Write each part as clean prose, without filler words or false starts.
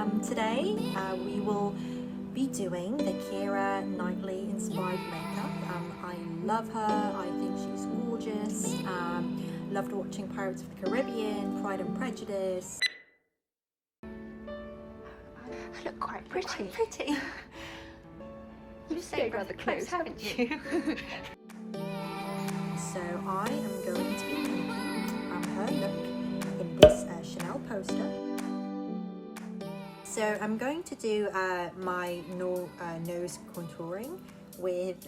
Today we will be doing the Keira Knightley inspired makeup. I love her, I think she's gorgeous. Loved watching Pirates of the Caribbean, Pride and Prejudice. I look quite pretty. You've stayed rather close, haven't you? So I am going to be making her look in this Chanel poster. So I'm going to do my nose contouring with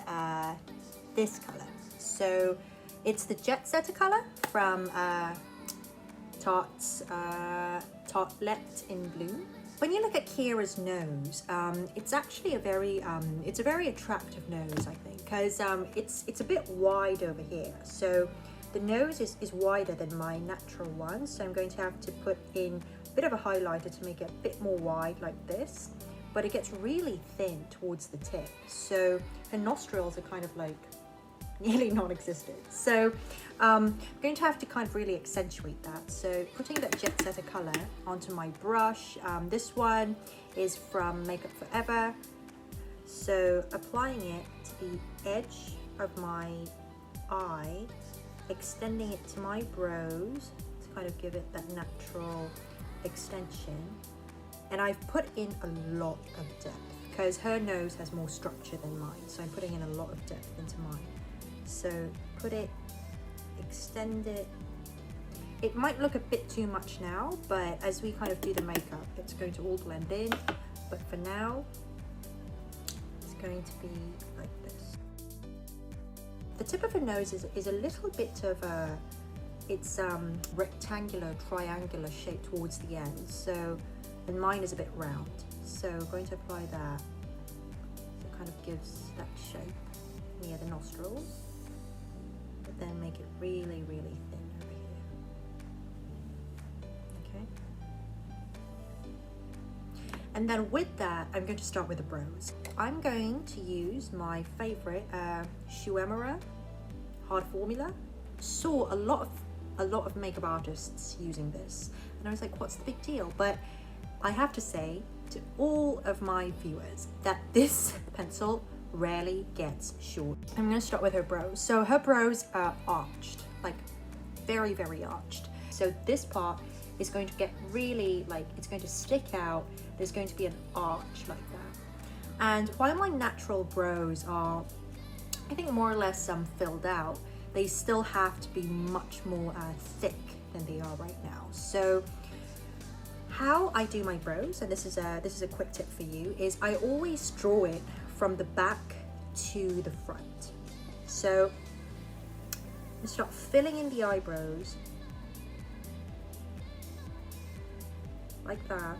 this color. So it's the Jet Setter color from Tartelette in Blue. When you look at Keira's nose, it's actually a very attractive nose, I think, because it's a bit wide over here. So the nose is wider than my natural one, so I'm going to have to put in a bit of a highlighter to make it a bit more wide like this, but it gets really thin towards the tip. So her nostrils are kind of like nearly non-existent. So I'm going to have to kind of really accentuate that. So putting that Jet Setter color onto my brush. This one is from Makeup Forever. So applying it to the edge of my eye, extending it to my brows to kind of give it that natural extension. And I've put in a lot of depth because her nose has more structure than mine. So I'm putting in a lot of depth into mine. So put it, extend it. It might look a bit too much now, but as we kind of do the makeup, it's going to all blend in. But for now, it's going to be like this. The tip of her nose is a little bit of a, it's rectangular, triangular shape towards the end. So, and mine is a bit round. So I'm going to apply that. So it kind of gives that shape near the nostrils. But then make it really, really thin over here. Okay. And then with that, I'm going to start with the brows. I'm going to use my favorite Schuemera Hard Formula. Saw a lot of makeup artists using this, and I was like, what's the big deal? But I have to say to all of my viewers that this pencil rarely gets short. I'm going to start with her brows. So her brows are arched, like very, very arched. So this part is going to get really, like, it's going to stick out. There's going to be an arch like that. And while my natural brows are, I think, more or less filled out, they still have to be much more thick than they are right now. So how I do my brows, and this is a quick tip for you, is I always draw it from the back to the front. So I'm start filling in the eyebrows like that,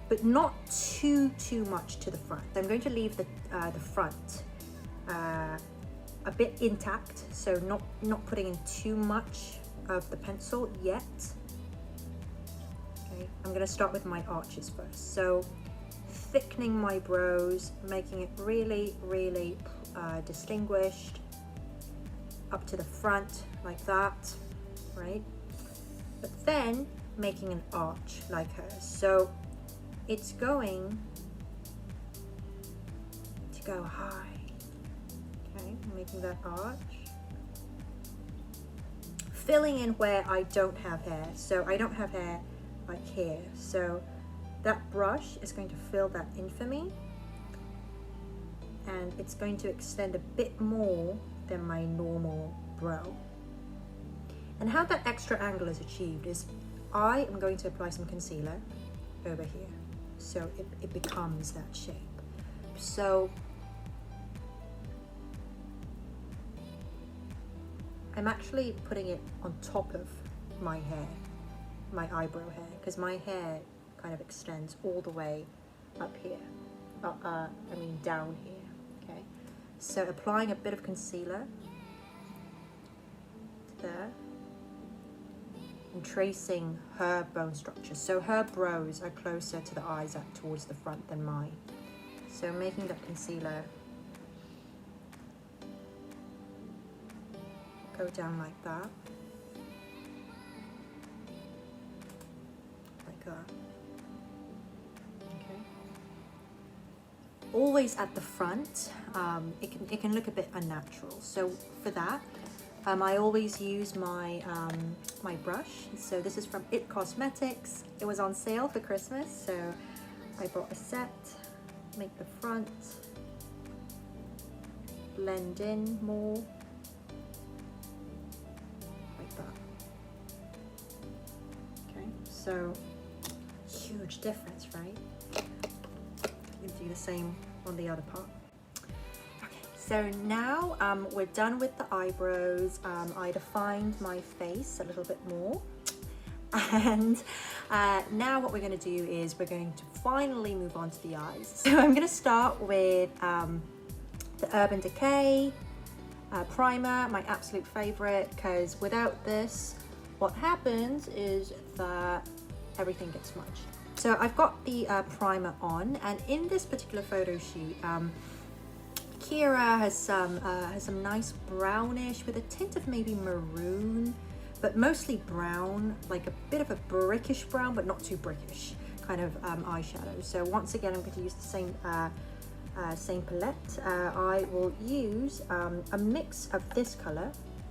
but not too much to the front. I'm going to leave the front a bit intact, so not putting in too much of the pencil yet. Okay, I'm going to start with my arches first. So thickening my brows, making it really, really distinguished up to the front like that, right? But then making an arch like hers. So it's going to go high. Okay, making that arch. Filling in where I don't have hair. So I don't have hair like here. So that brush is going to fill that in for me. And it's going to extend a bit more than my normal brow. And how that extra angle is achieved is I am going to apply some concealer over here. So it becomes that shape. So I'm actually putting it on top of my hair, my eyebrow hair, because my hair kind of extends all the way up here. Down here, okay? So applying a bit of concealer to there and tracing her bone structure. So her brows are closer to the eyes towards the front than mine. So making that concealer go down like that. Like that. always at the front, it can look a bit unnatural. So for that, I always use my my brush. So this is from It Cosmetics. It was on sale for Christmas, so I bought a set. Make the front blend in more like that. Okay, so huge difference, right? You can do the same on the other part. Okay, so now we're done with the eyebrows. I defined my face a little bit more. And now what we're going to do is we're going to finally move on to the eyes. So I'm going to start with the Urban Decay primer, my absolute favorite, because without this, what happens is that everything gets smudged. So I've got the primer on, and in this particular photo shoot, Keira has some nice brownish with a tint of maybe maroon, but mostly brown, like a bit of a brickish brown, but not too brickish kind of eyeshadow. So once again, I'm going to use the same palette. I will use a mix of this color,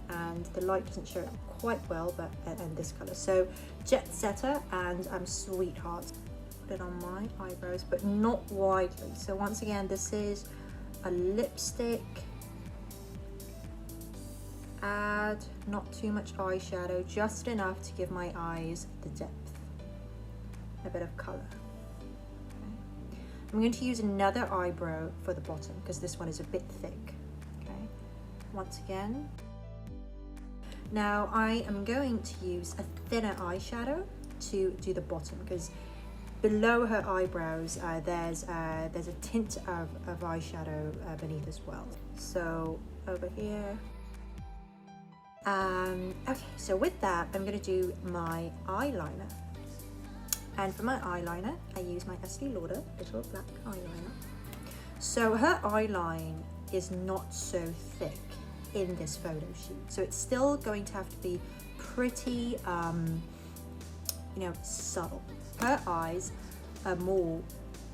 and the light doesn't show it quite well, but and this color. So Jet Setter and Sweetheart. Put it on my eyebrows, but not widely. So once again, this is a lipstick. Add not too much eyeshadow, just enough to give my eyes the depth, a bit of color. Okay. I'm going to use another eyebrow for the bottom because this one is a bit thick. Okay, once again. Now I am going to use a thinner eyeshadow to do the bottom, because below her eyebrows there's a tint of eyeshadow beneath as well. So over here. Okay, so with that, I'm going to do my eyeliner. And for my eyeliner, I use my Estee Lauder little black eyeliner. So her eyeline is not so thick in this photo shoot, so it's still going to have to be pretty, you know, subtle. Her eyes are more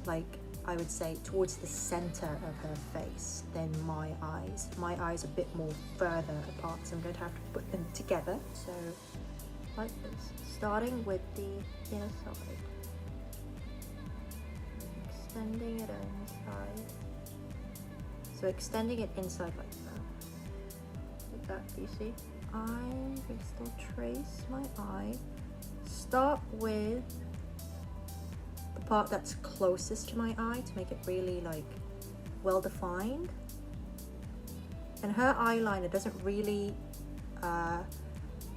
like, I would say, towards the center of her face than my eyes. My eyes are a bit more further apart, so I'm going to have to put them together. So like this, starting with the inner side, extending it inside. So extending it inside like that. Like that, do you see? I'm going to still trace my eye. Start with the part that's closest to my eye to make it really like well defined. And her eyeliner doesn't really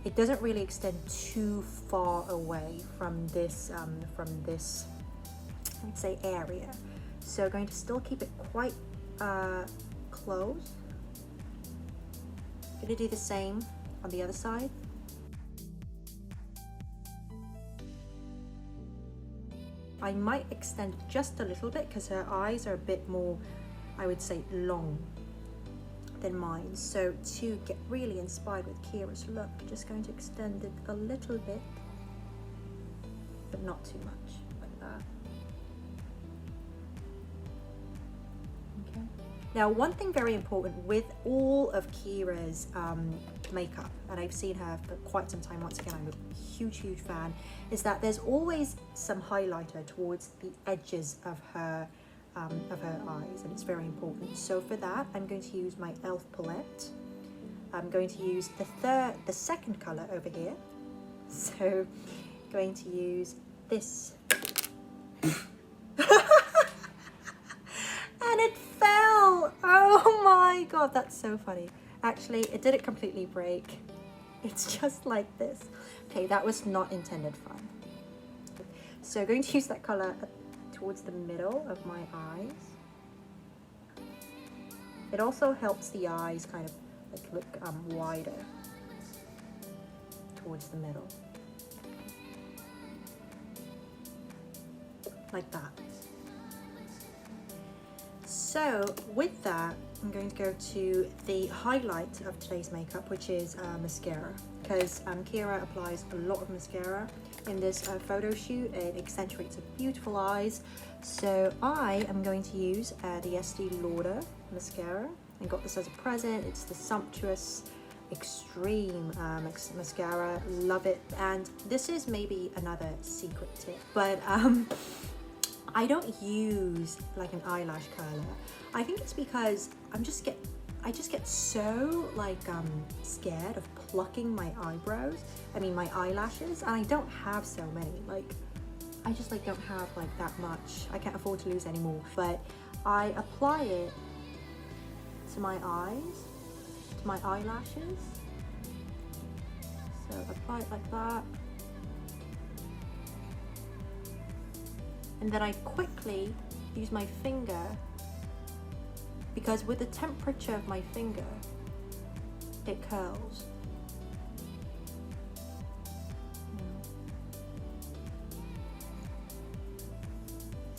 extend too far away from this I'd say area. So going to still keep it quite close. Going to do the same on the other side. I might extend just a little bit because her eyes are a bit more, I would say, long than mine. So to get really inspired with Keira's look, I'm just going to extend it a little bit, but not too much, like that. Okay. Now, one thing very important with all of Keira's makeup, and I've seen her for quite some time, once again I'm a huge fan, is that there's always some highlighter towards the edges of her eyes, and it's very important. So for that, I'm going to use my e.l.f. palette. I'm going to use the second color over here. So going to use this. And it fell! Oh my god, that's so funny. Actually, it didn't completely break. It's just like this. Okay, that was not intended fun. So going to use that color towards the middle of my eyes. It also helps the eyes kind of like look wider towards the middle. Like that. So with that, I'm going to go to the highlight of today's makeup, which is mascara, because Keira applies a lot of mascara in this photo shoot. It accentuates her beautiful eyes. So I am going to use the Estee Lauder mascara. I got this as a present. It's the Sumptuous Extreme mascara. Love it. And this is maybe another secret tip, but I don't use like an eyelash curler. I think it's because I just get so like scared of plucking my eyebrows. I mean my eyelashes, and I don't have so many. Like I just like don't have like that much. I can't afford to lose any more. But I apply it to my eyes, to my eyelashes. So apply it like that. And then I quickly use my finger, because with the temperature of my finger, it curls.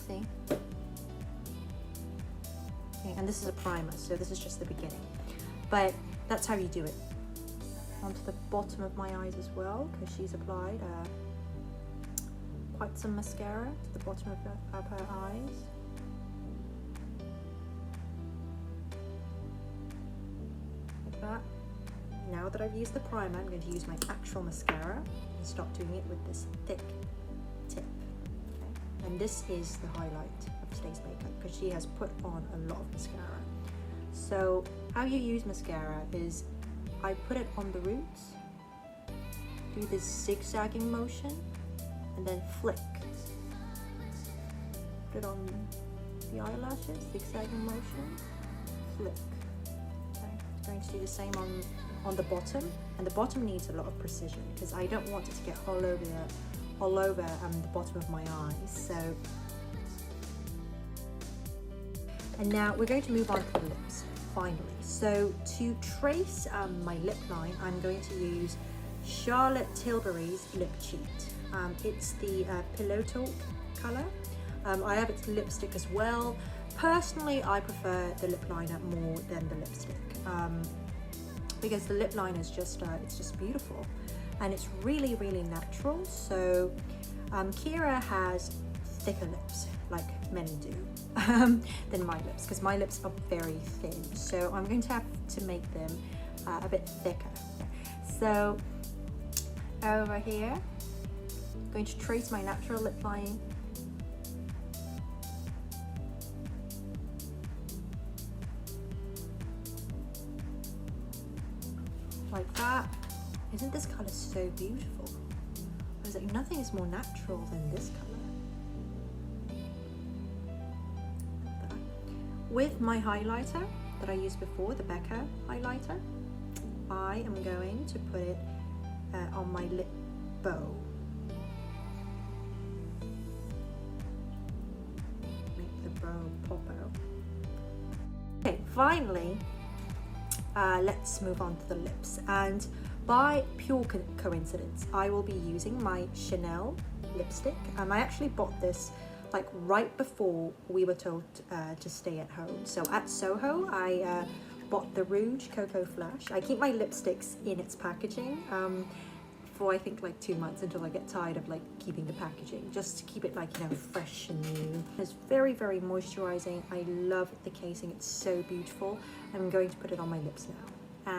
See? Okay, and this is a primer, so this is just the beginning. But that's how you do it. Onto the bottom of my eyes as well, because she's applied quite some mascara to the bottom of her eyes. Like that. Now that I've used the primer, I'm going to use my actual mascara and start doing it with this thick tip. Okay? And this is the highlight of today's makeup, because she has put on a lot of mascara. So how you use mascara is I put it on the roots, do this zigzagging motion, and then flick. Put it on the eyelashes, zigzagging motion, flick. Okay, I'm going to do the same on the bottom, and the bottom needs a lot of precision because I don't want it to get all over the bottom of my eyes. So, and now we're going to move on to the lips. Finally, so to trace my lip line, I'm going to use Charlotte Tilbury's Lip Cheat. It's the Pillow Talk color. I have its lipstick as well. Personally, I prefer the lip liner more than the lipstick because the lip liner is just it's just beautiful, and it's really, really natural. So Keira has thicker lips, like many do, than my lips, because my lips are very thin. So I'm going to have to make them a bit thicker. So over here, I'm going to trace my natural lip line. Like that. Isn't this color so beautiful? I was like, nothing is more natural than this color. With my highlighter that I used before, the Becca highlighter, I am going to put it on my lip bow. Make the bow pop out. Okay, finally, let's move on to the lips. And by pure coincidence, I will be using my Chanel lipstick. I actually bought this like right before we were told to stay at home. So at Soho, I bought the Rouge Cocoa Flash. I keep my lipsticks in its packaging for I think like 2 months until I get tired of like keeping the packaging, just to keep it like, you know, fresh and new. It's very, very moisturizing. I love the casing, it's so beautiful. I'm going to put it on my lips now.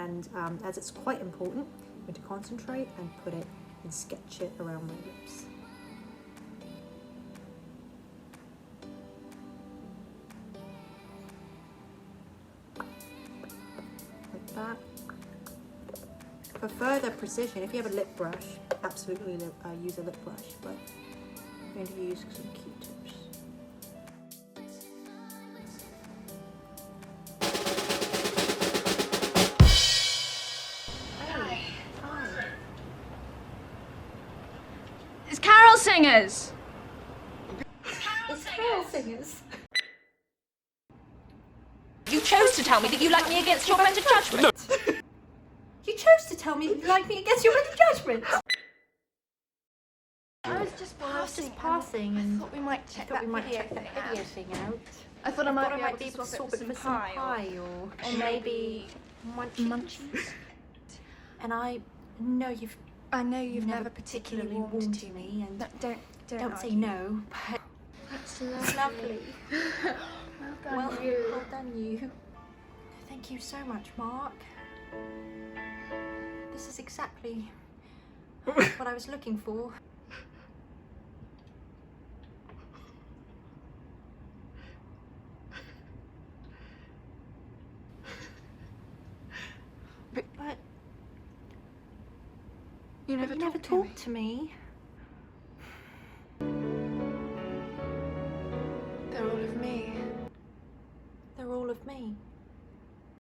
And as it's quite important, I'm going to concentrate and put it and sketch it around my lips. That. For further precision, if you have a lip brush, absolutely use a lip brush, but I'm going to use some Q-tips. Hi. It's carol singers! It's carol singers. You chose to tell me that you like me against your better judgment. You chose to tell me that you like me against your better judgment. I was just passing, and I thought we might check that video thing out. I thought I might be able to swap swap it for some pie or maybe munchies. And I know you've I know you've never never particularly warmed to me, and No, don't say argue. no, but It's it's lovely. Well done, you. Well done, you. Thank you so much, Mark. This is exactly what I was looking for. But You you never talked to me. They're all of me. They're all of me.